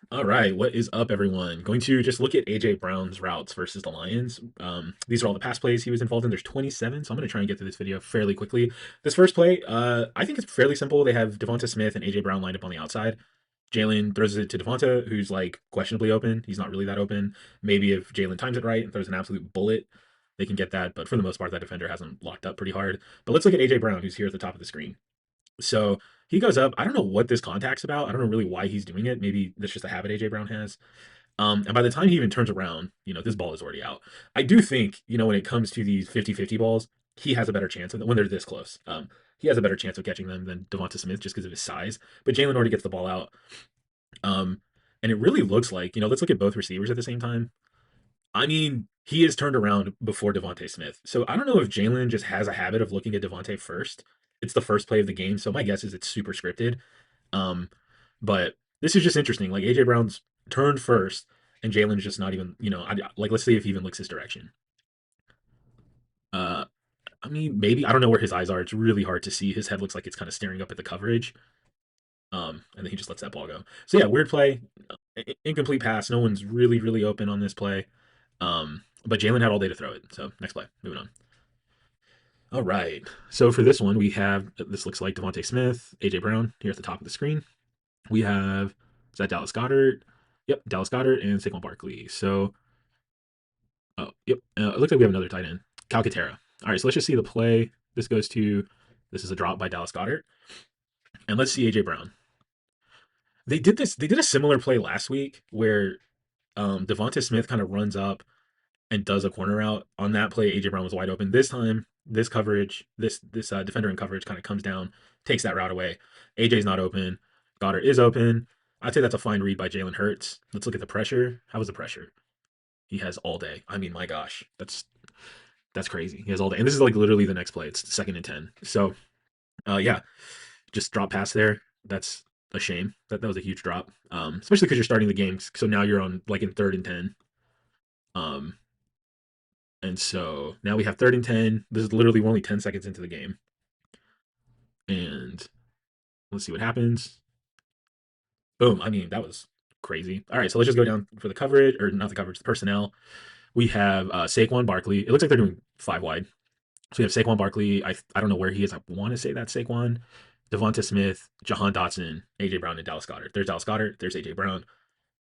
All right, what is up, everyone? Going to just look at AJ Brown's routes versus the Lions. These are all the pass plays he was involved in. There's 27, so I'm going to try and get through this video fairly quickly. This first play, I think it's fairly simple. They have Devonta Smith and AJ Brown lined up on the outside. Jalen throws it to Devonta, who's like questionably open. He's not really that open. Maybe if Jalen times it right and throws an absolute bullet, they can get that. But for the most part, that defender has him locked up pretty hard. But let's look at AJ Brown, who's here at the top of the screen. So he goes up. I don't know what this contact's about. I don't know really why he's doing it. Maybe that's just a habit AJ Brown has. And by the time he even turns around, this ball is already out. I do think, when it comes to these 50-50 balls, he has a better chance of them when they're this close. He has a better chance of catching them than Devonta Smith just because of his size. But Jalen already gets the ball out. Um, and it really looks like, let's look at both receivers at the same time. I mean, he is turned around before Devonta Smith. So I don't know if Jalen just has a habit of looking at Devonta first. It's the first play of the game. So my guess is it's super scripted. Um, but this is just interesting. Like AJ Brown's turned first, and Jalen's just not even. Like let's see if he even looks his direction. Uh, I mean, maybe I don't know where his eyes are. It's really hard to see. His head looks like it's kind of staring up at the coverage. And then he just lets that ball go. So yeah, weird play, incomplete pass. No one's really open on this play. But Jalen had all day to throw it. So next play, moving on. All right. So for this one, we have this looks like Devontae Smith, AJ Brown here at the top of the screen. We have is that Dallas Goddard? Yep, Dallas Goddard and Saquon Barkley. So, oh, yep, it looks like we have another tight end, Calcaterra. All right, so let's just see the play. This is a drop by Dallas Goddard, and let's see AJ Brown. They did this. They did a similar play last week where Devonta Smith kind of runs up and does a corner route. On that play, AJ Brown was wide open. This time, this coverage, this defender in coverage kind of comes down, takes that route away. AJ's not open. Goddard is open. I'd say that's a fine read by Jalen Hurts. Let's look at the pressure. How was the pressure? He has all day. I mean, my gosh, that's crazy. He has all day, and this is like literally the next play. It's 2nd and 10. So, yeah, just drop pass there. That's a shame. That was a huge drop, especially because you're starting the game. So now you're on like in 3rd and 10. Um, And so now we have 3rd and 10. This is literally only 10 seconds into the game. And let's see what happens. Boom. I mean, that was crazy. All right, so let's just go down for the coverage, or not the coverage, the personnel. We have Saquon Barkley. It looks like they're doing 5 wide. So we have Saquon Barkley. I don't know where he is. I want to say that's Saquon. Devonta Smith, Jahan Dotson, AJ Brown, and Dallas Goddard. There's Dallas Goddard. There's AJ Brown.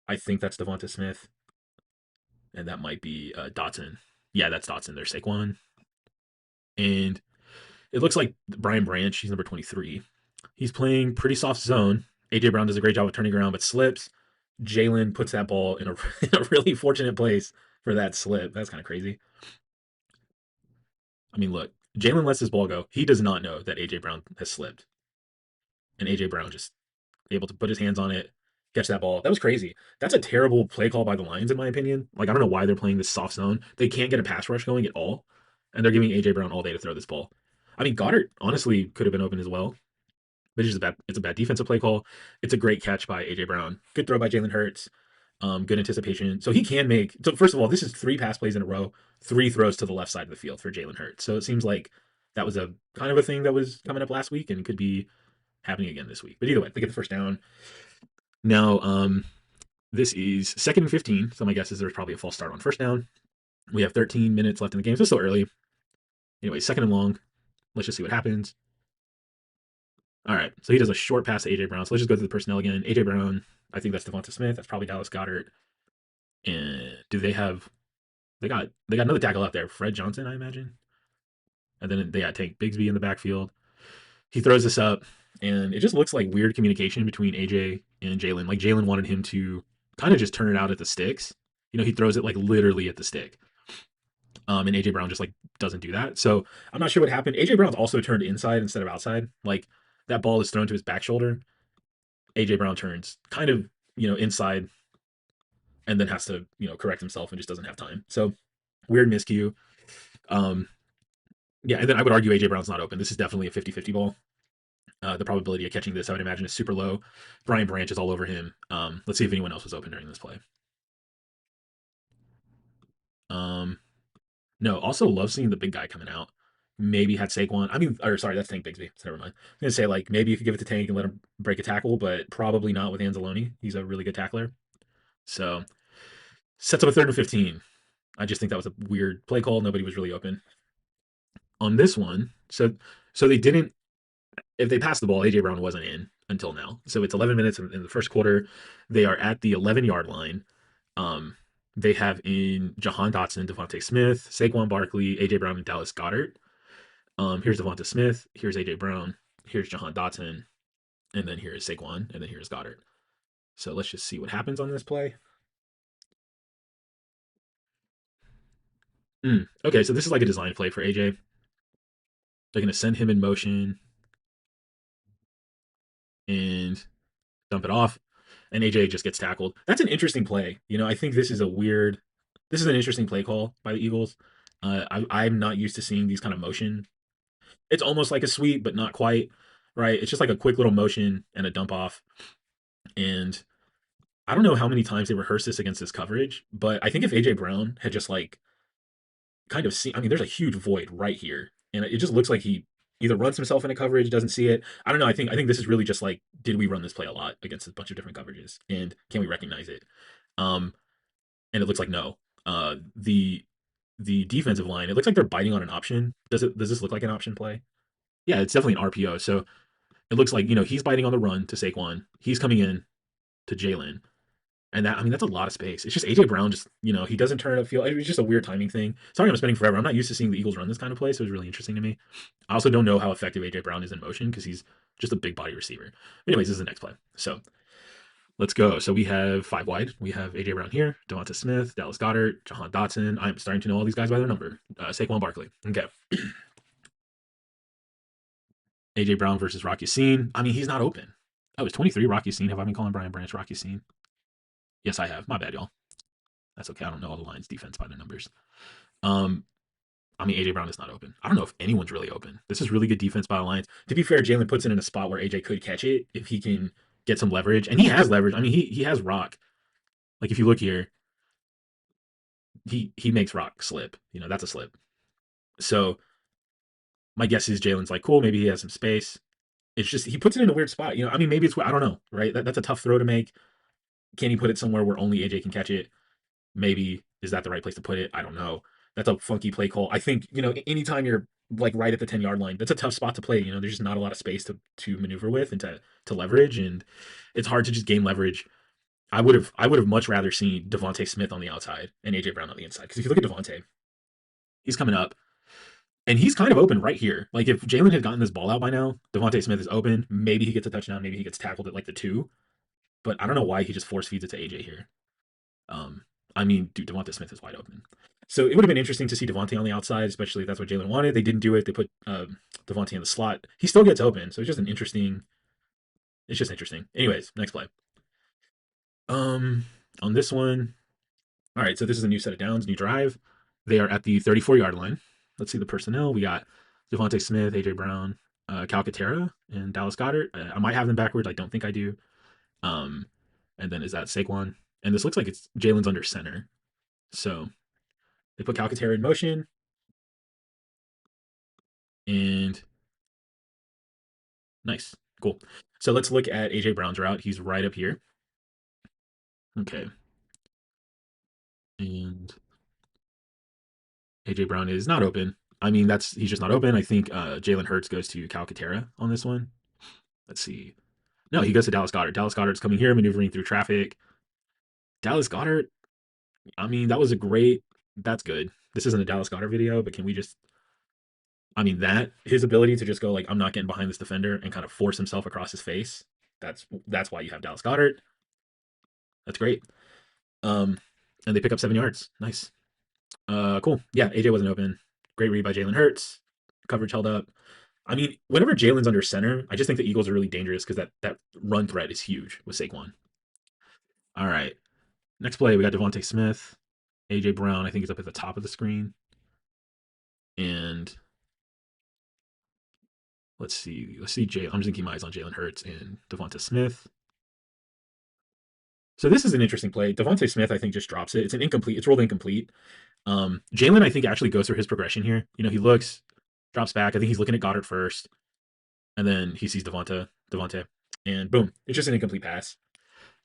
I think that's Devonta Smith, and that might be Dotson. Yeah, that's Dotson. There's Saquon, and it looks like Brian Branch, he's number 23. He's playing pretty soft zone. AJ Brown does a great job of turning around, but slips. Jalen puts that ball in a, in a really fortunate place for that slip. That's kind of crazy. I mean, look, Jalen lets his ball go. He does not know that AJ Brown has slipped, and AJ Brown just able to put his hands on it, catch that ball. That was crazy. That's a terrible play call by the Lions, in my opinion. Like, I don't know why they're playing this soft zone. They can't get a pass rush going at all, and they're giving AJ Brown all day to throw this ball. I mean, Goddard honestly could have been open as well, but it's a bad defensive play call. It's a great catch by AJ Brown. Good throw by Jalen Hurts. Good anticipation. So he can make. So first of all, this is 3 pass plays in a row, 3 throws to the left side of the field for Jalen Hurts. So it seems like that was a kind of a thing that was coming up last week and could be happening again this week. But either way, they get the first down. Now, this is 2nd and 15. So my guess is there's probably a false start on first down. We have 13 minutes left in the game, so it's still early. Anyway, 2nd and long. Let's just see what happens. All right, so he does a short pass to AJ Brown. So let's just go through the personnel again. AJ Brown, I think that's Devonta Smith. That's probably Dallas Goddard. And do they have? They got another tackle out there, Fred Johnson, I imagine. And then they got Tank Bigsby in the backfield. He throws this up, and it just looks like weird communication between AJ and Jalen. Like Jalen wanted him to kind of just turn it out at the sticks. He throws it like literally at the stick. And AJ Brown just like doesn't do that. So I'm not sure what happened. AJ Brown's also turned inside instead of outside. Like that ball is thrown to his back shoulder. AJ Brown turns kind of inside and then has to correct himself and just doesn't have time. So weird miscue. Um, yeah, and then I would argue AJ Brown's not open. This is definitely a 50-50 ball. The probability of catching this, I would imagine, is super low. Brian Branch is all over him. Let's see if anyone else was open during this play. Um, no, also love seeing the big guy coming out. Maybe had Saquon. I mean, or sorry, that's Tank Bigsby. So never mind. I'm gonna say like maybe you could give it to Tank and let him break a tackle, but probably not with Anzalone. He's a really good tackler. So sets up a 3rd and 15. I just think that was a weird play call. Nobody was really open on this one. So they didn't. If they passed the ball, AJ Brown wasn't in until now. So it's 11 minutes in the first quarter. They are at the 11-yard line. Um, they have in Jahan Dotson, Devontae Smith, Saquon Barkley, AJ Brown, and Dallas Goddard. Here's Devonta Smith. Here's AJ Brown. Here's Jahan Dotson, and then here is Saquon, and then here's Goddard. So let's just see what happens on this play. Okay, so this is like a design play for AJ. They're gonna send him in motion and dump it off, and AJ just gets tackled. That's an interesting play. I think this is an interesting play call by the Eagles. I'm not used to seeing these kind of motion. It's almost like a sweep, but not quite. Right? It's just like a quick little motion and a dump off. And I don't know how many times they rehearsed this against this coverage, but I think if AJ Brown had just like kind of seen, I mean, there's a huge void right here, and it just looks like he either runs himself into coverage, doesn't see it. I don't know. I think this is really just like, did we run this play a lot against a bunch of different coverages, and can we recognize it? Um, and it looks like no. The defensive line, it looks like they're biting on an option. Does this look like an option play? Yeah, it's definitely an RPO. So it looks like he's biting on the run to Saquon. He's coming in to Jalen. And that, I mean, that's a lot of space. It's just AJ Brown, just, he doesn't turn it upfield. It was just a weird timing thing. Sorry, I'm spending forever. I'm not used to seeing the Eagles run this kind of play, so it was really interesting to me. I also don't know how effective AJ Brown is in motion because he's just a big body receiver. Anyways, this is the next play. So let's go. So we have 5 wide. We have AJ Brown here, Devonta Smith, Dallas Goddard, Jahan Dotson. I'm starting to know all these guys by their number. Saquon Barkley. Okay. AJ Brown versus Rocky Scene. I mean, he's not open. Oh, it's 23 Rocky Scene. Have I been calling Brian Branch Rocky Scene? Yes, I have. My bad, y'all. That's okay. I don't know all the Lions defense by their numbers. Um, I mean, AJ Brown is not open. I don't know if anyone's really open. This is really good defense by the Lions. To be fair, Jalen puts it in a spot where AJ could catch it if he can get some leverage, and he has leverage. I mean, he has Rock. Like if you look here, he makes Rock slip. That's a slip. So my guess is Jalen's like, cool. Maybe he has some space. It's just he puts it in a weird spot. I mean, maybe it's I don't know, right? That's a tough throw to make. Can he put it somewhere where only AJ can catch it? Maybe is that the right place to put it? I don't know. That's a funky play call. I think anytime you're like right at the 10-yard line, that's a tough spot to play. There's just not a lot of space to maneuver with and to leverage, and it's hard to just gain leverage. I would have much rather seen Devontae Smith on the outside and AJ Brown on the inside, because if you look at Devontae, he's coming up and he's kind of open right here. Like if Jalen had gotten this ball out by now, Devontae Smith is open. Maybe he gets a touchdown. Maybe he gets tackled at like the 2. But I don't know why he just force feeds it to AJ here. Um, I mean, dude, Devonta Smith is wide open. So it would have been interesting to see Devontae on the outside, especially if that's what Jalen wanted. They didn't do it. They put Devontae in the slot. He still gets open. So it's just interesting. It's just interesting. Anyways, next play. Um, on this one, all right. So this is a new set of downs, new drive. They are at the 34-yard line. Let's see the personnel. We got Devontae Smith, AJ Brown, Calcaterra, and Dallas Goddard. I might have them backwards. I don't think I do. Um, and then is that Saquon? And this looks like it's Jalen's under center. So they put Calcaterra in motion, and nice, cool. So let's look at AJ Brown's route. He's right up here. Okay, and AJ Brown is not open. I mean, he's just not open. I think Jalen Hurts goes to Calcaterra on this one. Let's see. No, he goes to Dallas Goddard. Dallas Goddard's coming here, maneuvering through traffic. Dallas Goddard. I mean, that was a great. That's good. This isn't a Dallas Goddard video, but can we just? I mean, that his ability to just go like, I'm not getting behind this defender and kind of force himself across his face. That's why you have Dallas Goddard. That's great. Um, and they pick up 7 yards. Nice. Cool. Yeah, AJ wasn't open. Great read by Jalen Hurts. Coverage held up. I mean, whenever Jalen's under center, I just think the Eagles are really dangerous because that run threat is huge with Saquon. All right. Next play, we got Devontae Smith, AJ Brown. I think is up at the top of the screen. And let's see. I'm just keeping my eyes on Jalen Hurts and Devonta Smith. So this is an interesting play. Devontae Smith, I think, just drops it. It's an incomplete. It's rolled incomplete. Jalen, I think, actually goes through his progression here. He looks, drops back. I think he's looking at Goddard first, and then he sees Devonta, and boom, it's just an incomplete pass.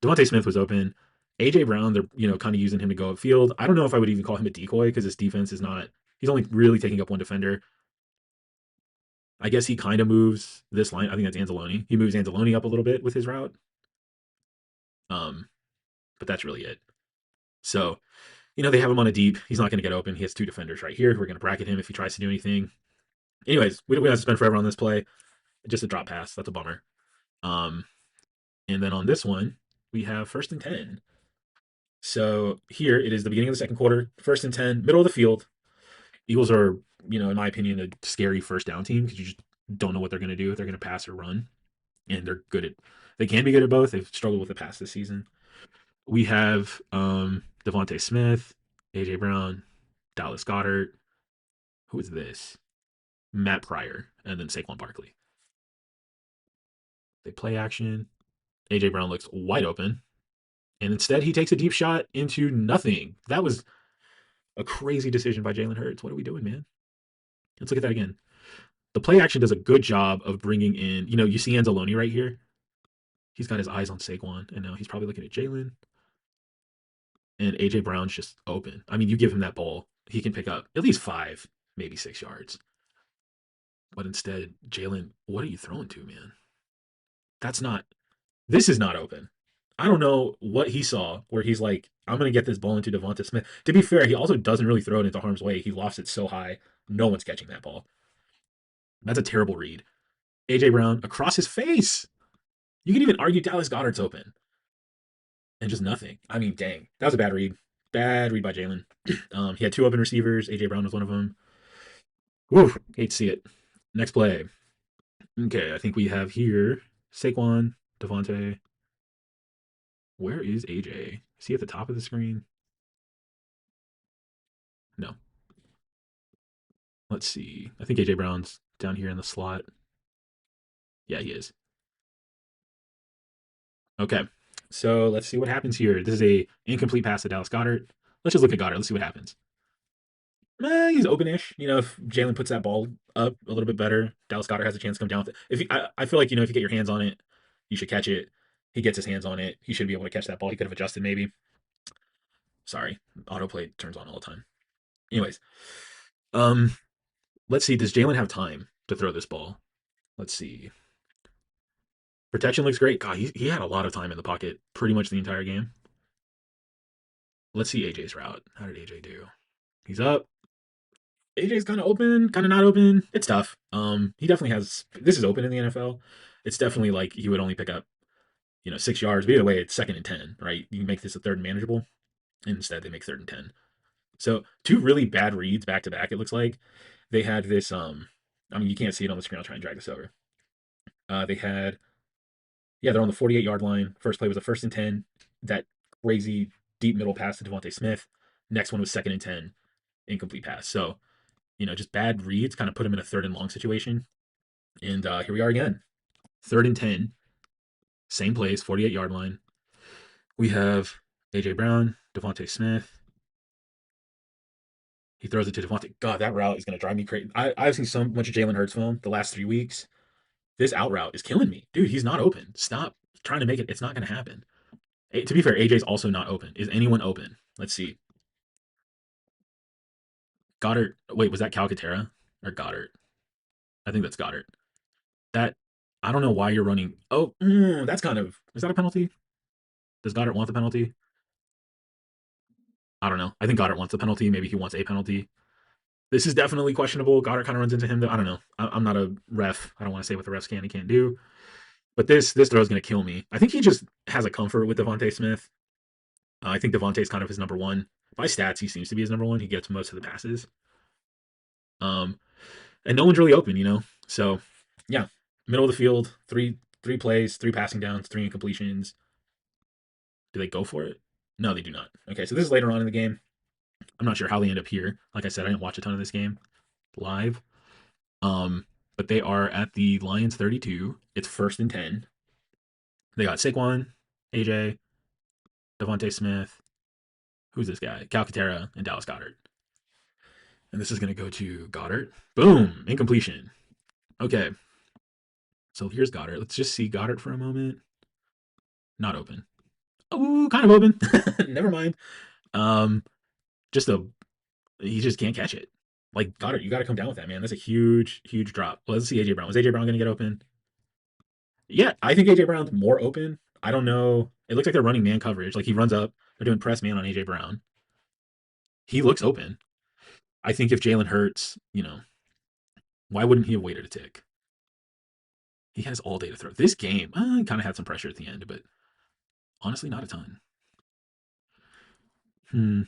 Devontae Smith was open. AJ Brown, they're kind of using him to go upfield. I don't know if I would even call him a decoy because his defense is not. He's only really taking up one defender. I guess he kind of moves this line. I think that's Anzalone. He moves Anzalone up a little bit with his route. Um, but that's really it. So they have him on a deep. He's not going to get open. He has two defenders right here. We're going to bracket him if he tries to do anything. Anyways, we don't have to spend forever on this play. Just a drop pass. That's a bummer. Um, and then on this one, we have 1st and 10. So here it is the beginning of the second quarter, 1st and 10, middle of the field. Eagles are, in my opinion, a scary first down team because you just don't know what they're going to do if they're going to pass or run. And they can be good at both. They've struggled with the pass this season. We have Devontae Smith, AJ Brown, Dallas Goedert. Who is this? Matt Pryor, and then Saquon Barkley. They play action. AJ Brown looks wide open, and instead he takes a deep shot into nothing. That was a crazy decision by Jalen Hurts. What are we doing, man? Let's look at that again. The play action does a good job of bringing in, you see Anzalone right here. He's got his eyes on Saquon, and now he's probably looking at Jalen. And AJ Brown's just open. I mean, you give him that ball, he can pick up at least 5, maybe 6 yards. But instead, Jalen, what are you throwing to, man? That's not. This is not open. I don't know what he saw where he's like, I'm going to get this ball into Devonta Smith. To be fair, he also doesn't really throw it into harm's way. He lofts it so high, no one's catching that ball. That's a terrible read. AJ Brown across his face. You can even argue Dallas Goedert's open. And just nothing. I mean, dang. That was a bad read. Bad read by Jalen. He had 2 open receivers. AJ Brown was one of them. Woo, hate to see it. Next play. Okay, I think we have here Saquon, Devontae. Where is AJ? Is he at the top of the screen? No. Let's see. I think AJ Brown's down here in the slot. Yeah, he is. Okay. So let's see what happens here. This is a incomplete pass to Dallas Goedert. Let's just look at Goedert. Let's see what happens. He's open-ish. If Jalen puts that ball up a little bit better, Dallas Goedert has a chance to come down with it. I feel like if you get your hands on it, you should catch it. He gets his hands on it. He should be able to catch that ball. He could have adjusted maybe. Sorry, autoplay turns on all the time. Anyways, um, let's see. Does Jalen have time to throw this ball? Let's see. Protection looks great. God, he had a lot of time in the pocket pretty much the entire game. Let's see AJ's route. How did AJ do? He's up. AJ's kind of open, kind of not open. It's tough. He definitely has. This is open in the NFL. It's definitely like he would only pick up, 6 yards. But either way, it's 2nd and 10, right? You can make this a third and manageable. Instead, they make 3rd and 10. So 2 really bad reads back to back. It looks like they had this. I mean, you can't see it on the screen. I'll try and drag this over. They had, yeah, they're on the 48-yard line. First play was a 1st and 10. That crazy deep middle pass to Devontae Smith. Next one was 2nd and 10, incomplete pass. So just bad reads kind of put him in a 3rd and long situation. And here we are again. 3rd and 10, same place, 48-yard line. We have AJ Brown, Devontae Smith. He throws it to Devontae. God, that route is going to drive me crazy. I've seen so much of Jalen Hurts film the last 3 weeks. This out route is killing me. Dude, he's not open. Stop trying to make it. It's not going to happen. To be fair, AJ's also not open. Is anyone open? Let's see. Goddard. Wait, was that Calcaterra or Goddard? I think that's Goddard. That I don't know why you're running. Oh, that's kind of. Is that a penalty? Does Goddard want the penalty? I don't know. I think Goddard wants the penalty. Maybe he wants a penalty. This is definitely questionable. Goddard kind of runs into him. Though. I don't know. I'm not a ref. I don't want to say what the refs can and can't do. But this throw is going to kill me. I think he just has a comfort with Devontae Smith. I think Devontae's kind of his number one. By stats, he seems to be his number one. He gets most of the passes. Um, and no one's really open. So, yeah, middle of the field, three plays, 3 passing downs, 3 incompletions. Do they go for it? No, they do not. Okay, so this is later on in the game. I'm not sure how they end up here. Like I said, I didn't watch a ton of this game live. But they are at the Lions 32. It's 1st and 10. They got Saquon, AJ, Devontae Smith. Who's this guy? Calcaterra and Dallas Goedert. And this is going to go to Goddard. Boom, incompletion. Okay. So here's Goddard. Let's just see Goddard for a moment. Not open. Oh, kind of open. Never mind. Um, just a he just can't catch it. Like Goddard, you got to come down with that, man. That's a huge, huge drop. Well, let's see AJ Brown. Was AJ Brown going to get open? Yeah, I think AJ Brown's more open. I don't know. It looks like they're running man coverage. Like he runs up, they're doing press man on AJ Brown. He looks open. I think if Jalen Hurts, why wouldn't he have waited a tick? He has all day to throw. This game, kind of had some pressure at the end, but honestly, not a ton. Hmm.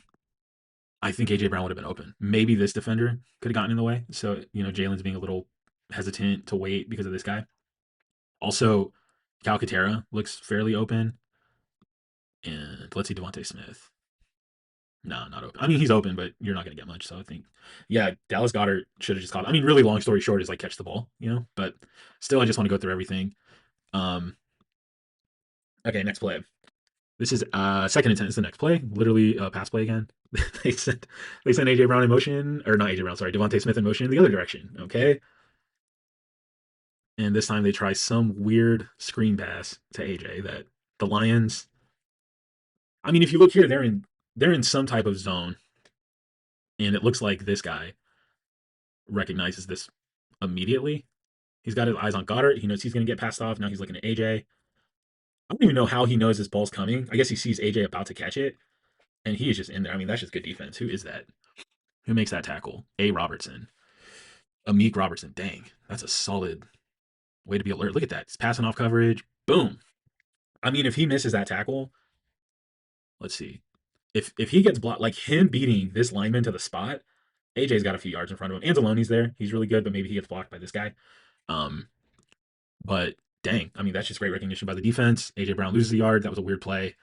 I think AJ Brown would have been open. Maybe this defender could have gotten in the way. So, Jalen's being a little hesitant to wait because of this guy. Also, Calcaterra looks fairly open. And let's see, Devontae Smith. No, not open. I mean, he's open, but you're not going to get much. So I think, yeah, Dallas Goddard should have just caught. I mean, really long story short is like catch the ball, but still, I just want to go through everything. Um, okay, next play. This is second and 10 is the next play. Literally pass play again. they sent AJ Brown in motion, or not AJ Brown, sorry, Devontae Smith in motion in the other direction. Okay. And this time they try some weird screen pass to AJ that the Lions. I mean, if you look here, they're in some type of zone, and it looks like this guy recognizes this immediately. He's got his eyes on Goddard. He knows he's going to get passed off. Now he's looking at AJ. I don't even know how he knows this ball's coming. I guess he sees AJ about to catch it, and he is just in there. I mean, that's just good defense. Who is that? Who makes that tackle? A. Robertson. Amik Robertson. Dang, that's a solid way to be alert. Look at that. He's passing off coverage. Boom. I mean, if he misses that tackle, let's see. If he gets blocked, like him beating this lineman to the spot, AJ's got a few yards in front of him. Anzalone's there. He's really good, but maybe he gets blocked by this guy. Um, but dang, I mean, that's just great recognition by the defense. AJ Brown loses a yard. That was a weird play.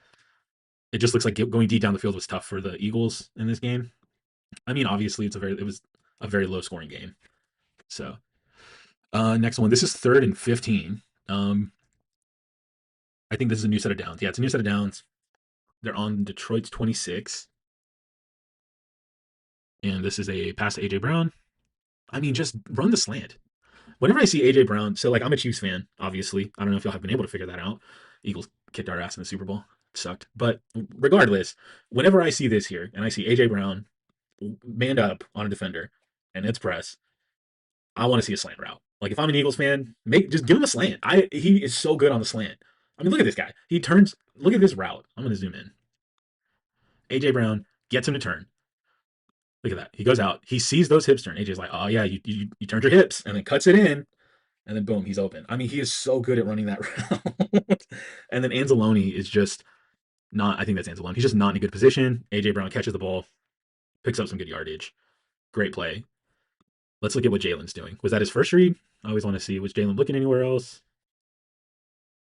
It just looks like going deep down the field was tough for the Eagles in this game. I mean, obviously, it was a very low scoring game. So, next one. This is 3rd and 15. I think this is a new set of downs. Yeah, it's a new set of downs. They're on Detroit's 26. And this is a pass to AJ Brown. I mean, just run the slant. Whenever I see AJ Brown, so like I'm a Chiefs fan, obviously. I don't know if y'all have been able to figure that out. Eagles kicked our ass in the Super Bowl. It sucked. But regardless, whenever I see this here and I see AJ Brown manned up on a defender and it's press, I want to see a slant route. Like if I'm an Eagles fan, just give him a slant. He is so good on the slant. I mean, look at this guy. He turns. Look at this route. I'm gonna zoom in. AJ Brown gets him to turn. Look at that. He goes out. He sees those hips turn. AJ's like, oh yeah, you turned your hips, and then cuts it in, and then boom, he's open. I mean, he is so good at running that route. And then Anzalone is just not. I think that's Anzalone. He's just not in a good position. AJ Brown catches the ball, picks up some good yardage. Great play. Let's look at what Jalen's doing. Was that his first read? I always want to see. Was Jalen looking anywhere else?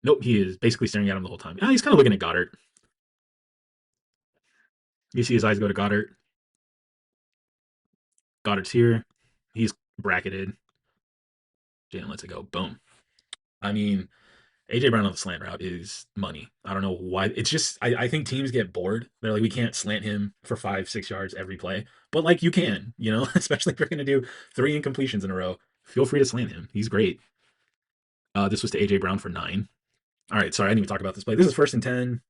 Nope, he is basically staring at him the whole time. He's kind of looking at Goddard. You see his eyes go to Goddard. Goddard's here. He's bracketed. Jalen lets it go. Boom. I mean, AJ Brown on the slant route is money. I don't know why. It's just I think teams get bored. They're like, we can't slant him for 5, 6 yards every play. But like you can, especially if you're gonna do 3 incompletions in a row. Feel free to slant him. He's great. This was to AJ Brown for 9. All right, sorry, I didn't even talk about this play. This is 1st and 10.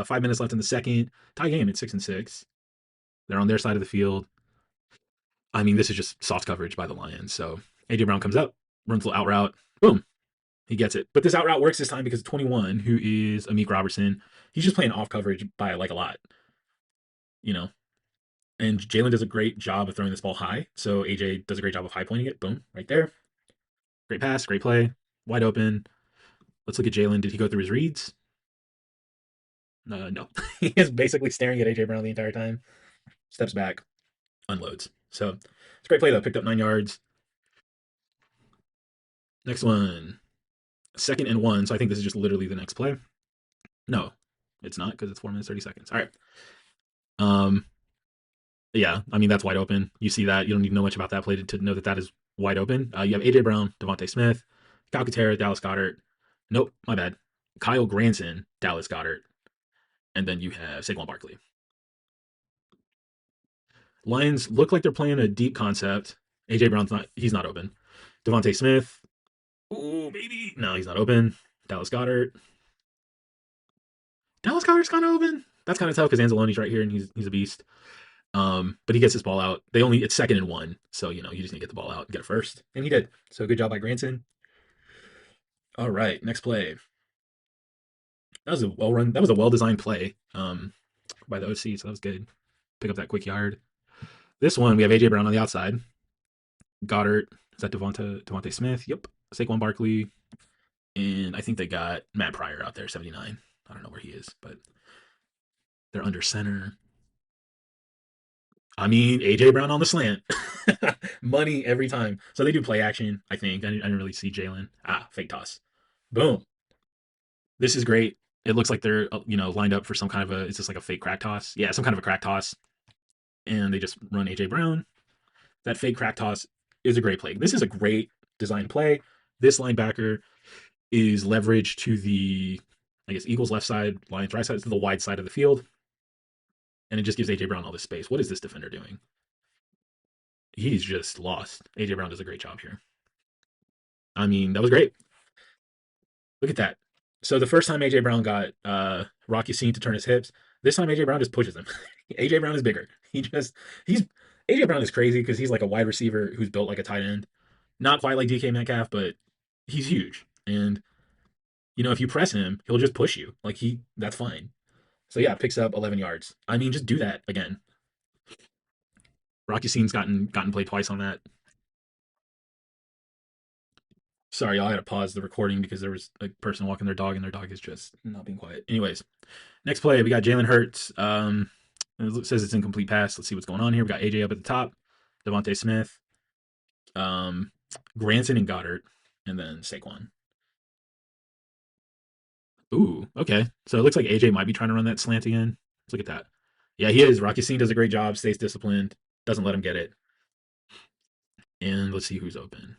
5 minutes left in the second. Tie game at 6-6. They're on their side of the field. I mean, this is just soft coverage by the Lions. So AJ Brown comes up, runs a little out route. Boom. He gets it. But this out route works this time because 21, who is Amik Robertson, he's just playing off coverage by like a lot, you know. And Jalen does a great job of throwing this ball high. So AJ does a great job of high pointing it. Boom, right there. Great pass, great play, wide open. Let's look at Jalen. Did he go through his reads? No. He is basically staring at AJ Brown the entire time. Steps back, unloads. So it's a great play though. Picked up 9 yards. Next one, 2nd and 1. So I think this is just literally the next play. No, it's not because it's 4 minutes 30 seconds. All right. Um, yeah, I mean that's wide open. You see that. You don't need to know much about that play to know that that is wide open. You have AJ Brown, Devontae Smith, Calcaterra, Dallas Goddard. Nope, my bad. Kyle Granson, Dallas Goddard, and then you have Saquon Barkley. Lions look like they're playing a deep concept. AJ Brown's not. He's not open. Devontae Smith. Ooh, maybe. No, he's not open. Dallas Goddard. Dallas Goedert's kind of open. That's kind of tough because Anzalone's right here and he's a beast. But he gets his ball out. They only it's 2nd and 1, so you just need to get the ball out and get it first, and he did. So good job by Granson. All right, next play. That was a well run. That was a well designed play by the OC, so that was good. Pick up that quick yard. This one we have AJ Brown on the outside. Goddard is that Devonta Smith? Yep. Saquon Barkley, and I think they got Matt Pryor out there, 79. I don't know where he is, but they're under center. I mean, AJ Brown on the slant. Money every time. So they do play action, I think. I didn't really see Jalen. Fake toss. Boom. This is great. It looks like they're, lined up for some kind of is this like a fake crack toss? Yeah, some kind of a crack toss. And they just run AJ Brown. That fake crack toss is a great play. This is a great design play. This linebacker is leveraged to the, I guess, Eagles left side, Lions right side, to the wide side of the field. And it just gives AJ Brown all this space. What is this defender doing? He's just lost. AJ Brown does a great job here. I mean, that was great. Look at that. So the first time AJ Brown got Rocky Scene to turn his hips, this time AJ Brown just pushes him. AJ Brown is bigger. He's AJ Brown is crazy because he's like a wide receiver who's built like a tight end. Not quite like DK Metcalf, but he's huge. And if you press him, he'll just push you. Like that's fine. So yeah, picks up 11 yards. I mean, just do that again. Rocky Scene's gotten played twice on that. Sorry, y'all, I had to pause the recording because there was a person walking their dog and their dog is just not being quiet. Anyways, next play, we got Jalen Hurts. It says it's incomplete pass. Let's see what's going on here. We got AJ up at the top, Devonta Smith, um, Granson and Goddard, and then Saquon. Ooh, okay. So it looks like AJ might be trying to run that slant again. Let's look at that. Yeah, he is. Rocky Scene does a great job, stays disciplined, doesn't let him get it. And let's see who's open.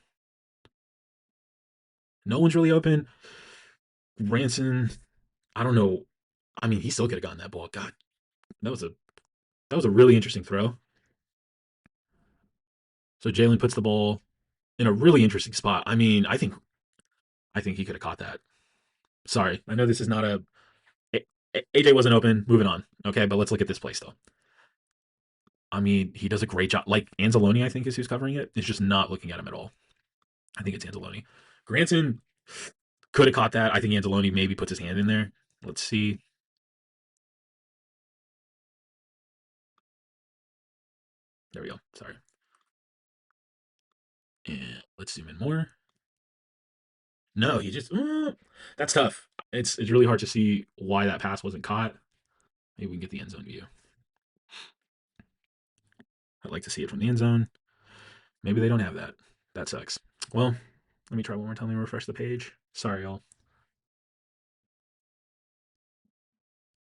No one's really open. Ranson, I don't know. I mean, he still could have gotten that ball. God, that was a that was a really interesting throw. So Jalen puts the ball in a really interesting spot. I mean, I think he could have caught that. Sorry, I know this is not AJ wasn't open. Moving on. Okay, but let's look at this play still. I mean, he does a great job. Like Anzalone, I think is who's covering it. It's just not looking at him at all. I think it's Anzalone. Granson could have caught that. I think Anzalone maybe puts his hand in there. Let's see. There we go. Sorry. And let's zoom in more. No, he just that's tough. It's really hard to see why that pass wasn't caught. Maybe we can get the end zone view. I'd like to see it from the end zone. Maybe they don't have that. That sucks. Well, let me try one more time. Let me refresh the page. Sorry, y'all.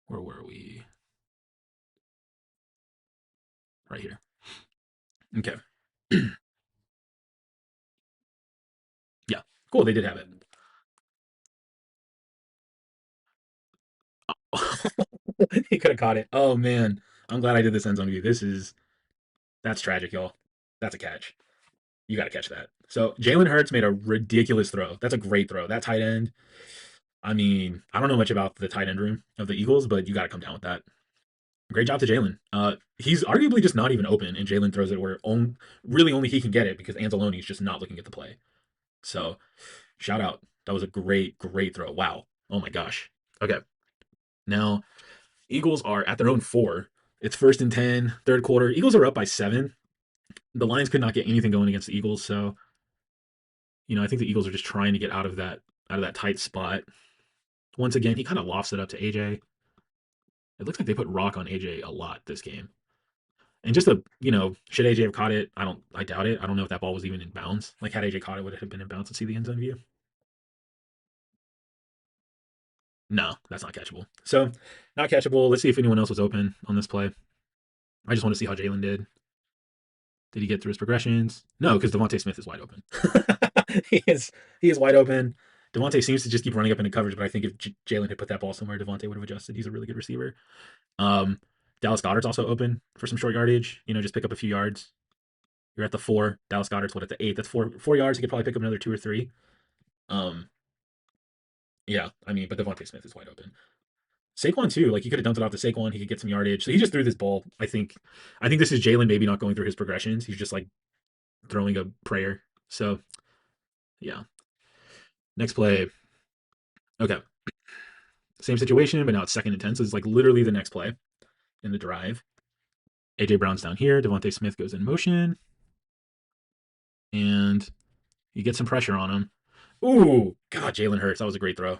Where were we? Right here. Okay. Yeah. Cool. They did have it. He could have caught it. Oh man. I'm glad I did this end zone view. That's tragic, y'all. That's a catch. You got to catch that. So Jalen Hurts made a ridiculous throw. That's a great throw. That tight end. I mean, I don't know much about the tight end room of the Eagles, but you got to come down with that. Great job to Jalen. He's arguably just not even open, and Jalen throws it where really only he can get it because Anzalone is just not looking at the play. So, shout out. That was a great, great throw. Wow. Oh my gosh. Okay. Now, Eagles are at their own 4. It's 1st and 10, third quarter. Eagles are up by 7. The Lions could not get anything going against the Eagles, so I think the Eagles are just trying to get out of that tight spot. Once again, he kind of lofts it up to AJ. It looks like they put rock on AJ a lot this game. And just should AJ have caught it? I doubt it. I don't know if that ball was even in bounds. Like, had AJ caught it, would it have been in bounds to see the end zone view? No, that's not catchable. So, not catchable. Let's see if anyone else was open on this play. I just want to see how Jalen did. Did he get through his progressions? No, because Devonta Smith is wide open. he is wide open. Devonta seems to just keep running up into coverage, but I think if Jalen had put that ball somewhere, Devonta would have adjusted. He's a really good receiver. Um, Dallas Goddard's also open for some short yardage. Just pick up a few yards. You're at the 4. Dallas Goddard's at the 8. That's 4 yards. You could probably pick up another 2 or 3. Um, yeah, I mean, but Devonta Smith is wide open. Saquon too. Like he could have dumped it off to Saquon. He could get some yardage. So he just threw this ball. I think this is Jalen maybe not going through his progressions. He's just like throwing a prayer. So yeah. Next play. Okay. Same situation, but now it's 2nd and 10. So it's like literally the next play in the drive. AJ Brown's down here. Devontae Smith goes in motion, and you get some pressure on him. Ooh, God, Jalen Hurts. That was a great throw.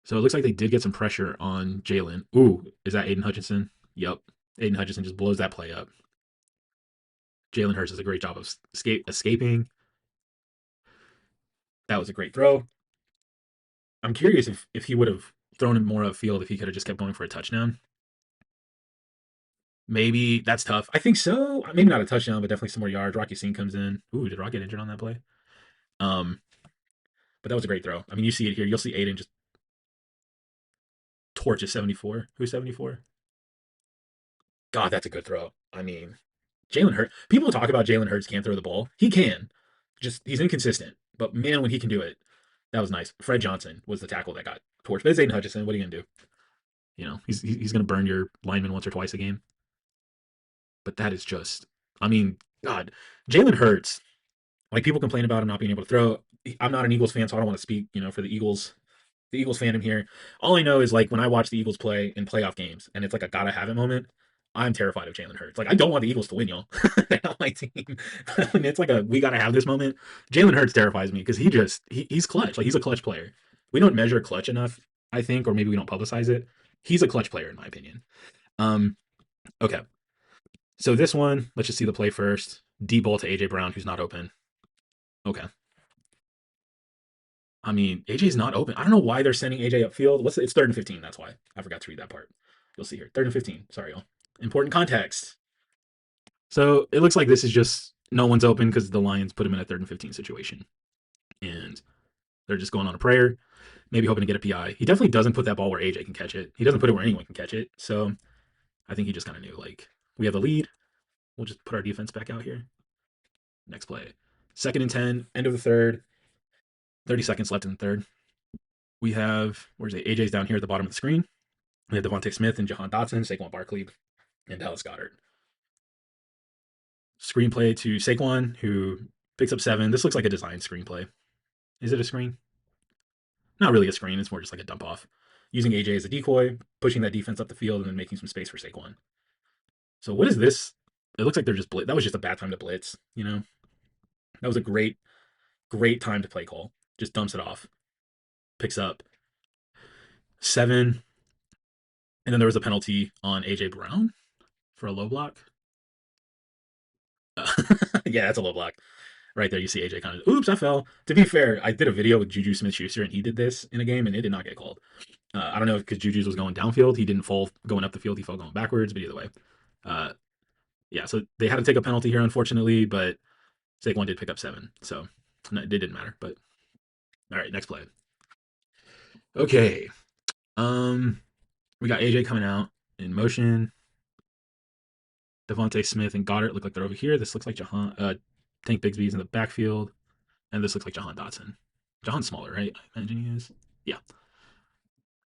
So it looks like they did get some pressure on Jalen. Ooh, is that Aiden Hutchinson? Yep. Aiden Hutchinson just blows that play up. Jalen Hurts does a great job of escaping. That was a great throw. I'm curious if he would have thrown him more upfield if he could have just kept going for a touchdown. Maybe that's tough. I think so. Maybe not a touchdown, but definitely some more yards. Rocky Singh comes in. Ooh, did Rock get injured on that play? Um, but that was a great throw. I mean, you see it here. You'll see Aiden just torches 74. Who's 74? God, that's a good throw. I mean, Jalen Hurts. People talk about Jalen Hurts can't throw the ball. He can. Just he's inconsistent. But man, when he can do it, that was nice. Fred Johnson was the tackle that got torched. But it's Aiden Hutchinson. What are you gonna do? You know, he's gonna burn your lineman once or twice a game. But that is just, I mean, God, Jalen Hurts. Like people complain about him not being able to throw. I'm not an Eagles fan, so I don't want to speak, for the Eagles fandom here. All I know is like when I watch the Eagles play in playoff games, and it's like a gotta have it moment. I'm terrified of Jalen Hurts. Like I don't want the Eagles to win, y'all. They're not my team. When it's like a we gotta have this moment. Jalen Hurts terrifies me because he's clutch. Like he's a clutch player. We don't measure clutch enough, I think, or maybe we don't publicize it. He's a clutch player in my opinion. Um, okay. So this one, let's just see the play first. D ball to AJ Brown, who's not open. Okay. I mean, AJ's not open. I don't know why they're sending AJ upfield. It's 3rd and 15. That's why I forgot to read that part. You'll see here, 3rd and 15. Sorry, y'all. Important context. So it looks like this is just no one's open because the Lions put him in a 3rd and 15 situation, and they're just going on a prayer, maybe hoping to get a PI. He definitely doesn't put that ball where AJ can catch it. He doesn't put it where anyone can catch it. So I think he just kind of knew like we have the lead. We'll just put our defense back out here. Next play, 2nd and 10, end of the third. 30 seconds left in the third. We have, where's it? AJ's down here at the bottom of the screen. We have Devontae Smith and Jahan Dotson, Saquon Barkley, and Dallas Goedert. Screenplay to Saquon, who picks up 7. This looks like a design screenplay. Is it a screen? Not really a screen. It's more just like a dump off. Using AJ as a decoy, pushing that defense up the field, and then making some space for Saquon. So what is this? It looks like they're just blitz. That was just a bad time to blitz. That was a great time to play call. Just dumps it off, picks up 7, and then there was a penalty on AJ Brown for a low block. Yeah, that's a low block. Right there, you see AJ kind of, oops, I fell. To be fair, I did a video with Juju Smith-Schuster, and he did this in a game, and it did not get called. I don't know if because Juju's was going downfield, he didn't fall going up the field, he fell going backwards, but either way. Uh, yeah, so they had to take a penalty here, unfortunately, but Saquon did pick up 7, so it didn't matter. But all right, next play. Okay, we got AJ coming out in motion. Devontae Smith and Goddard look like they're over here. This looks like Tank Bigsby's in the backfield, and this looks like Jahan Dotson. Jahan's smaller, right? I imagine he is. Yeah.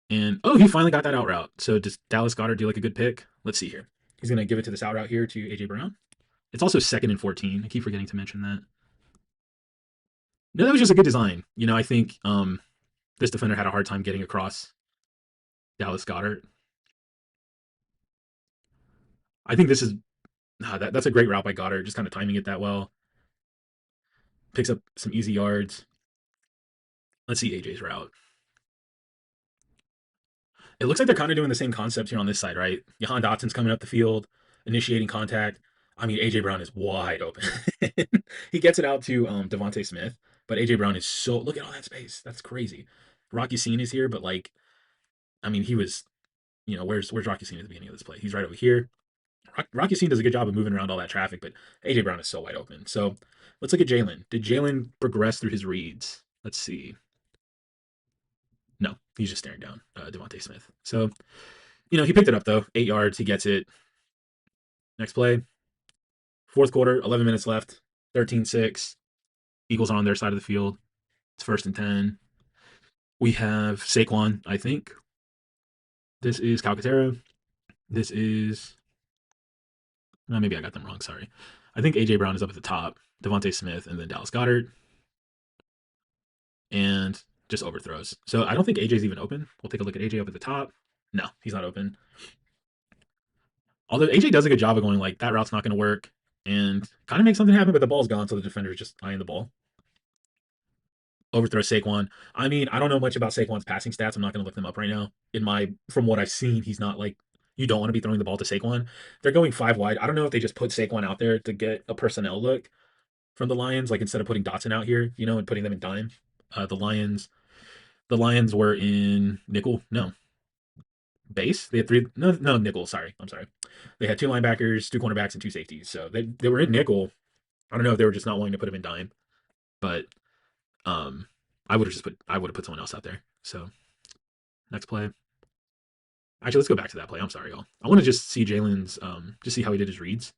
And he finally got that out route. So does Dallas Goedert do like a good pick? Let's see here. He's gonna give it to this out route here to AJ Brown. It's also 2nd and 14. I keep forgetting to mention that. No, that was just a good design. I think this defender had a hard time getting across Dallas Goedert. I think this is that's a great route by Goddard, just kind of timing it that well. Picks up some easy yards. Let's see AJ's route. It looks like they're kind of doing the same concepts here on this side, right? Jahan Dotson's coming up the field, initiating contact. I mean, AJ Brown is wide open. He gets it out to Devontae Smith, but AJ Brown is so look at all that space. That's crazy. Rocky Scene is here, but like, I mean, he was, where's Rocky Scene at the beginning of this play? He's right over here. Rocky Scene does a good job of moving around all that traffic, but AJ Brown is so wide open. So let's look at Jalen. Did Jalen progress through his reads? Let's see. No, he's just staring down Devontae Smith. So, he picked it up though. 8 yards. He gets it. Next play. Fourth quarter, 11 minutes left. 13-6. Eagles are on their side of the field. It's 1st and 10. We have Saquon, I think. This is Calcaterra. This is no, maybe I got them wrong. Sorry. I think AJ Brown is up at the top. Devontae Smith and then Dallas Goddard and just overthrows. So I don't think AJ's even open. We'll take a look at AJ up at the top. No, he's not open. Although AJ does a good job of going like that route's not going to work and kind of make something happen, but the ball's gone, so the defender is just eyeing the ball. Overthrow Saquon. I mean, I don't know much about Saquon's passing stats. I'm not going to look them up right now. From what I've seen, he's not like you don't want to be throwing the ball to Saquon. They're going five wide. I don't know if they just put Saquon out there to get a personnel look from the Lions, like instead of putting Dotson out here, and putting them in dime. The Lions were in nickel. No, base. They had three. No, no nickel. Sorry, I'm sorry. They had two linebackers, two cornerbacks, and two safeties. So they were in nickel. I don't know if they were just not wanting to put him in dime, but um, I would have put someone else out there. So next play. Actually, let's go back to that play. I'm sorry, y'all. I want to just see Jalen's just see how he did his reads.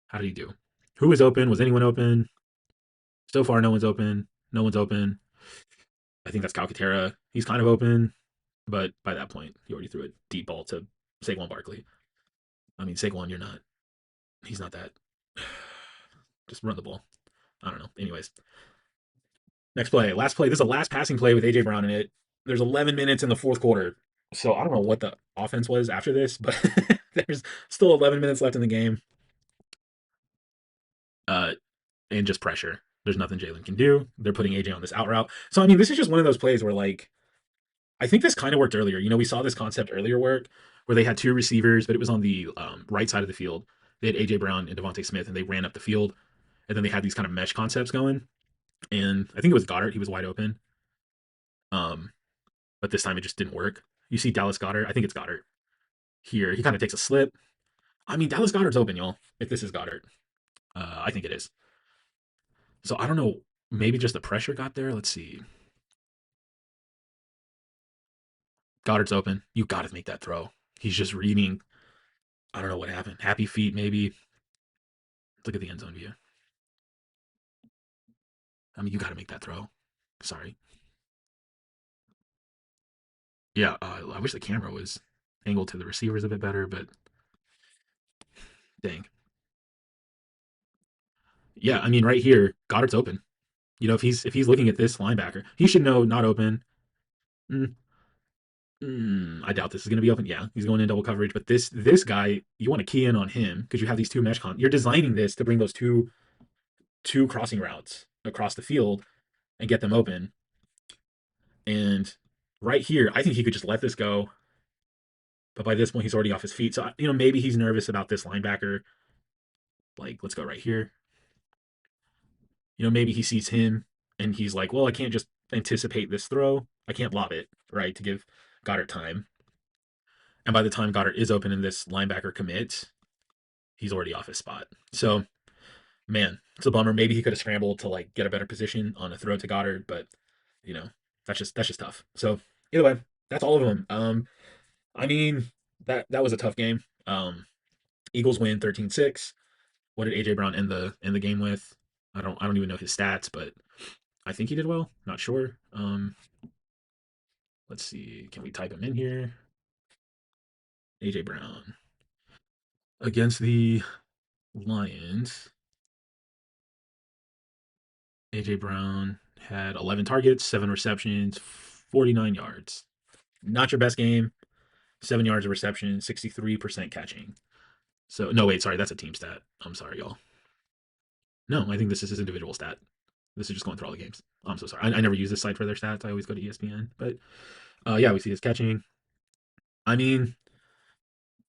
How did he do? Who was open? Was anyone open? So far, no one's open. No one's open. I think that's Calcaterra. He's kind of open, but by that point, he already threw a deep ball to Saquon Barkley. I mean, Saquon, you're not. He's not that. Just run the ball. I don't know. Anyways, next play. Last play. This is a last passing play with AJ Brown in it. There's 11 minutes in the fourth quarter. So I don't know what the offense was after this, but there's still 11 minutes left in the game. Uh, and just pressure. There's nothing Jalen can do. They're putting AJ on this out route. So I mean, this is just one of those plays where like I think this kind of worked earlier. We saw this concept earlier work where they had two receivers, but it was on the right side of the field. They had AJ Brown and Devontae Smith, and they ran up the field, and then they had these kind of mesh concepts going. And I think it was Goddard. He was wide open. Um, but this time it just didn't work. You see Dallas Goddard. I think it's Goddard here. He kind of takes a slip. I mean, Dallas Goddard's open, y'all. If this is Goddard, I think it is. So I don't know. Maybe just the pressure got there. Let's see. Goddard's open. You got to make that throw. He's just reading. I don't know what happened. Happy feet, maybe. Look at the end zone view. I mean, you got to make that throw. Sorry. Yeah, I wish the camera was angled to the receivers a bit better, but dang. Yeah, I mean, right here, Goddard's open. If he's looking at this linebacker, he should know not open. Mm, I doubt this is going to be open. Yeah, he's going in double coverage, but this guy, you want to key in on him because you have these two mesh You're designing this to bring those two crossing routes across the field and get them open. And right here, I think he could just let this go. But by this point, he's already off his feet. So maybe he's nervous about this linebacker. Like, let's go right here. Maybe he sees him and he's like, well, I can't just anticipate this throw. I can't lob it, right, to give Goddard time. And by the time Goddard is open and this linebacker commits, he's already off his spot. So, man, it's a bummer. Maybe he could have scrambled to like get a better position on a throw to Goddard, but you know, that's just tough. So either way, that's all of them. I mean, that was a tough game. Eagles win 13-6. What did AJ Brown end the game with? I don't even know his stats, but I think he did well. Not sure. Let's see. Can we type him in here? AJ Brown against the Lions. AJ Brown had 11 targets, 7 receptions, 49 yards. Not your best game. 7 yards of reception, 63% catching. So no, wait, sorry, that's a team stat. I'm sorry, y'all. No, I think this is his individual stat. This is just going through all the games. I'm so sorry. I never use this site for their stats. I always go to ESPN. But yeah, we see his catching. I mean,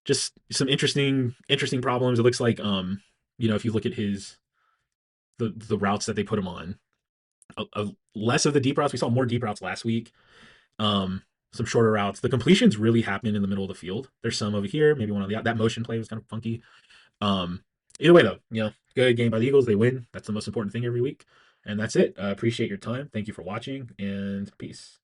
just some interesting problems. It looks like if you look at the routes that they put him on, less of the deep routes. We saw more deep routes last week. Some shorter routes. The completions really happen in the middle of the field. There's some over here, maybe one on the that motion play was kind of funky. Um, Either way though, good game by the Eagles. They win. That's the most important thing every week. And that's it. Appreciate your time. Thank you for watching and peace.